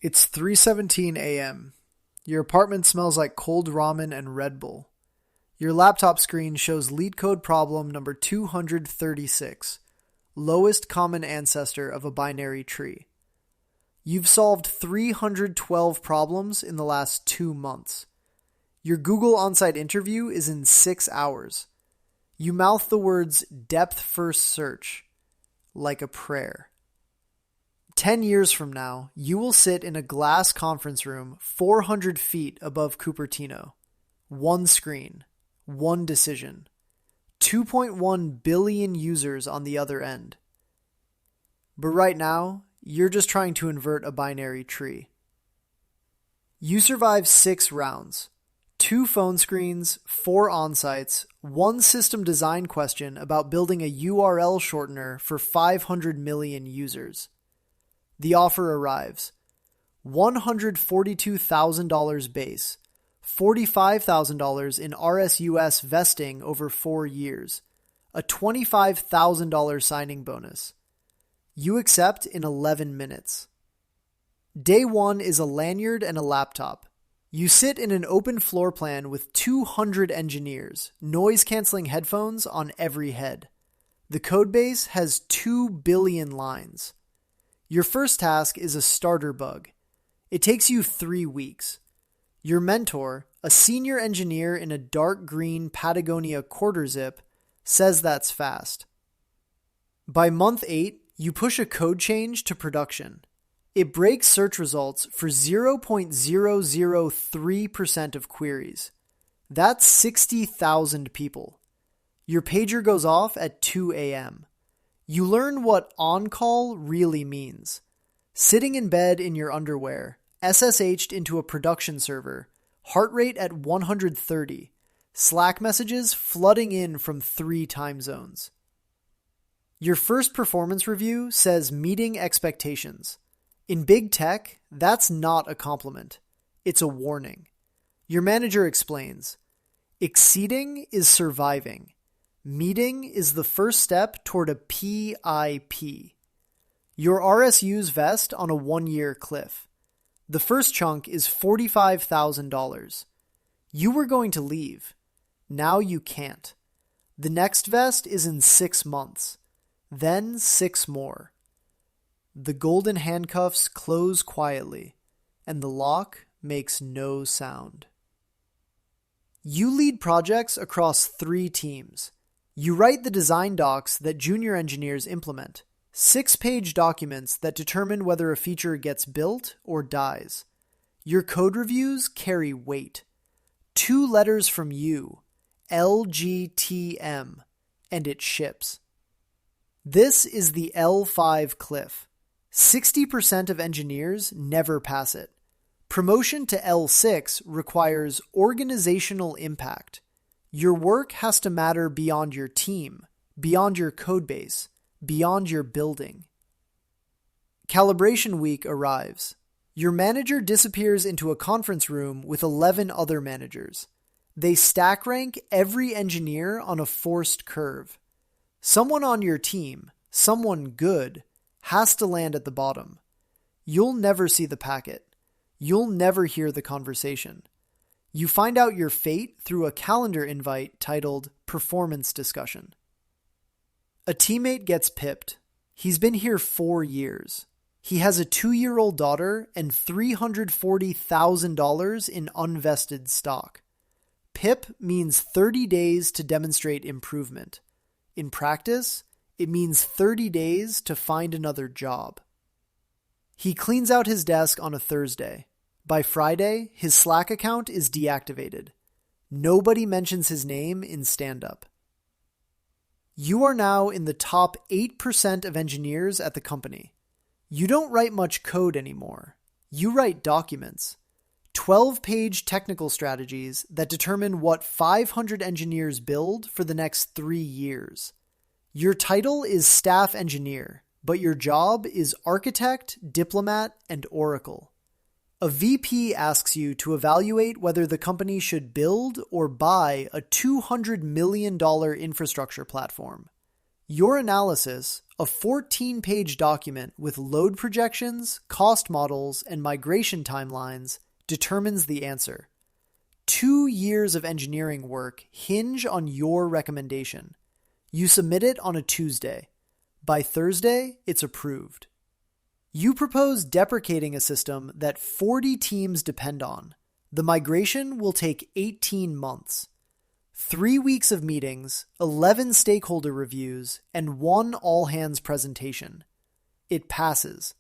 It's 3:17 a.m. Your apartment smells like cold ramen and Red Bull. Your laptop screen shows LeetCode problem number 236, lowest common ancestor of a binary tree. You've solved 312 problems in the last 2 months. Your Google on-site interview is in 6 hours. You mouth the words depth first search like a prayer. 10 years from now, you will sit in a glass conference room 400 feet above Cupertino. One screen, one decision. 2.1 billion users on the other end. But right now, you're just trying to invert a binary tree. You survive 6 rounds. 2 phone screens, 4 on-sites, 1 system design question about building a URL shortener for 500 million users. The offer arrives. $142,000 base, $45,000 in RSUS vesting over 4 years, a $25,000 signing bonus. You accept in 11 minutes. Day 1 is a lanyard and a laptop. You sit in an open floor plan with 200 engineers, noise-canceling headphones on every head. The codebase has 2 billion lines. Your first task is a starter bug. It takes you 3 weeks. Your mentor, a senior engineer in a dark green Patagonia quarter zip, says that's fast. By month 8, you push a code change to production. It breaks search results for 0.003% of queries. That's 60,000 people. Your pager goes off at 2 a.m. You learn what on-call really means. Sitting in bed in your underwear, SSH'd into a production server, heart rate at 130, Slack messages flooding in from 3 time zones. Your first performance review says meeting expectations. In big tech, that's not a compliment. It's a warning. Your manager explains, exceeding is surviving. Meeting is the first step toward a PIP. Your RSUs vest on a 1-year cliff. The first chunk is $45,000. You were going to leave. Now you can't. The next vest is in 6 months. Then 6 more. The golden handcuffs close quietly, and the lock makes no sound. You lead projects across 3 teams. You write the design docs that junior engineers implement, 6-page documents that determine whether a feature gets built or dies. Your code reviews carry weight. 2 letters from you, LGTM, and it ships. This is the L5 cliff. 60% of engineers never pass it. Promotion to L6 requires organizational impact. Your work has to matter beyond your team, beyond your codebase, beyond your building. Calibration week arrives. Your manager disappears into a conference room with 11 other managers. They stack rank every engineer on a forced curve. Someone on your team, someone good, has to land at the bottom. You'll never see the packet. You'll never hear the conversation. You find out your fate through a calendar invite titled Performance Discussion. A teammate gets pipped. He's been here 4 years. He has a 2-year-old daughter and $340,000 in unvested stock. PIP means 30 days to demonstrate improvement. In practice, it means 30 days to find another job. He cleans out his desk on a Thursday. By Friday, his Slack account is deactivated. Nobody mentions his name in stand-up. You are now in the top 8% of engineers at the company. You don't write much code anymore. You write documents. 12-page technical strategies that determine what 500 engineers build for the next 3 years. Your title is staff engineer, but your job is architect, diplomat, and oracle. A VP asks you to evaluate whether the company should build or buy a $200 million infrastructure platform. Your analysis, a 14-page document with load projections, cost models, and migration timelines, determines the answer. 2 years of engineering work hinge on your recommendation. You submit it on a Tuesday. By Thursday, it's approved. You propose deprecating a system that 40 teams depend on. The migration will take 18 months. 3 weeks of meetings, 11 stakeholder reviews, and 1 all-hands presentation. It passes.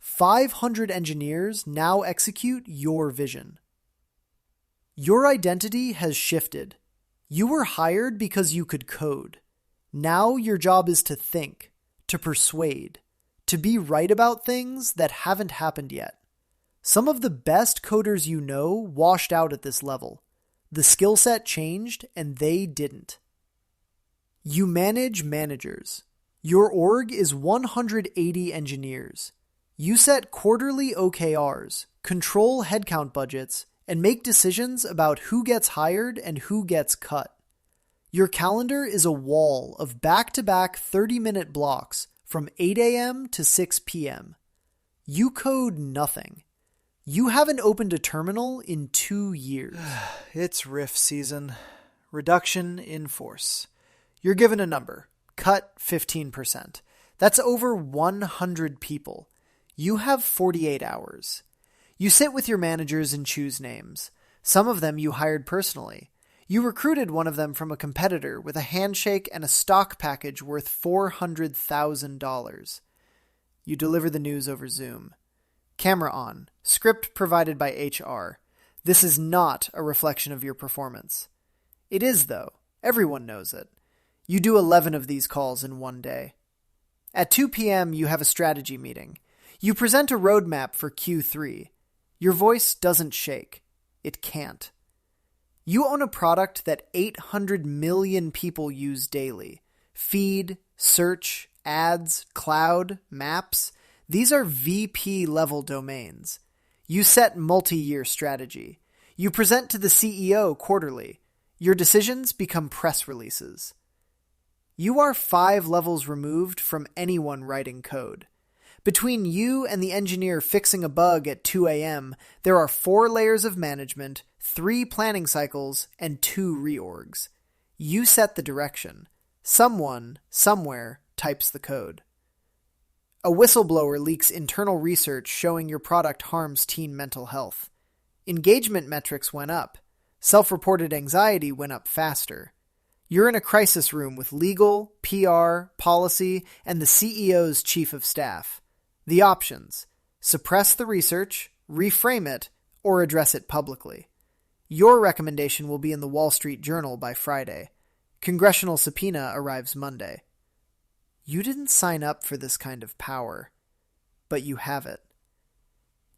500 engineers now execute your vision. Your identity has shifted. You were hired because you could code. Now your job is to think, to persuade, to be right about things that haven't happened yet. Some of the best coders you know washed out at this level. The skill set changed and they didn't. You manage managers. Your org is 180 engineers. You set quarterly OKRs, control headcount budgets, and make decisions about who gets hired and who gets cut. Your calendar is a wall of back-to-back 30-minute blocks from 8 a.m. to 6 p.m. You code nothing. You haven't opened a terminal in 2 years. It's RIF season. Reduction in force. You're given a number. Cut 15%. That's over 100 people. You have 48 hours. You sit with your managers and choose names. Some of them you hired personally. You recruited one of them from a competitor with a handshake and a stock package worth $400,000. You deliver the news over Zoom. Camera on. Script provided by HR. This is not a reflection of your performance. It is, though. Everyone knows it. You do 11 of these calls in one day. At 2 p.m., you have a strategy meeting. You present a roadmap for Q3. Your voice doesn't shake. It can't. You own a product that 800 million people use daily. Feed, search, ads, cloud, maps. These are VP-level domains. You set multi-year strategy. You present to the CEO quarterly. Your decisions become press releases. You are 5 levels removed from anyone writing code. Between you and the engineer fixing a bug at 2 a.m., there are 4 layers of management, 3 planning cycles, and 2 reorgs. You set the direction. Someone, somewhere, types the code. A whistleblower leaks internal research showing your product harms teen mental health. Engagement metrics went up. Self-reported anxiety went up faster. You're in a crisis room with legal, PR, policy, and the CEO's chief of staff. The options: suppress the research, reframe it, or address it publicly. Your recommendation will be in the Wall Street Journal by Friday. Congressional subpoena arrives Monday. You didn't sign up for this kind of power, but you have it.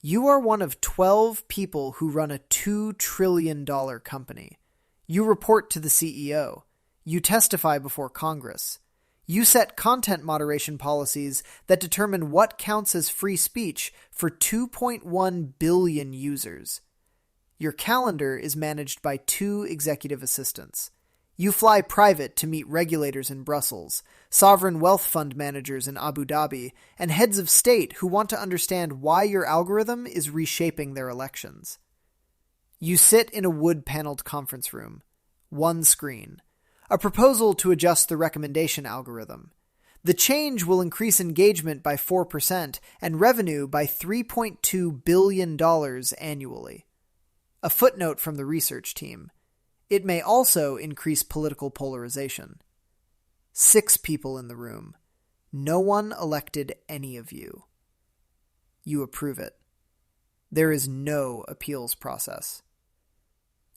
You are one of 12 people who run a $2 trillion company. You report to the CEO. You testify before Congress. You set content moderation policies that determine what counts as free speech for 2.1 billion users. Your calendar is managed by 2 executive assistants. You fly private to meet regulators in Brussels, sovereign wealth fund managers in Abu Dhabi, and heads of state who want to understand why your algorithm is reshaping their elections. You sit in a wood-paneled conference room. 1 screen. A proposal to adjust the recommendation algorithm. The change will increase engagement by 4% and revenue by $3.2 billion annually. A footnote from the research team. It may also increase political polarization. 6 people in the room. No one elected any of you. You approve it. There is no appeals process.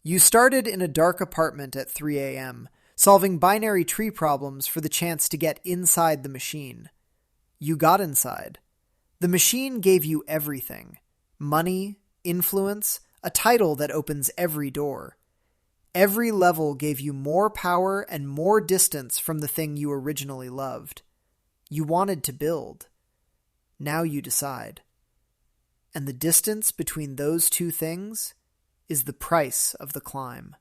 You started in a dark apartment at 3 a.m., solving binary tree problems for the chance to get inside the machine. You got inside. The machine gave you everything: money, influence, a title that opens every door. Every level gave you more power and more distance from the thing you originally loved. You wanted to build. Now you decide. And the distance between those 2 things is the price of the climb.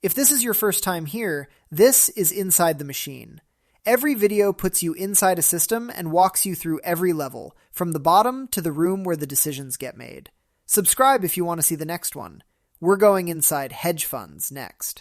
If this is your first time here, this is Inside the Machine. Every video puts you inside a system and walks you through every level, from the bottom to the room where the decisions get made. Subscribe if you want to see the next one. We're going inside hedge funds next.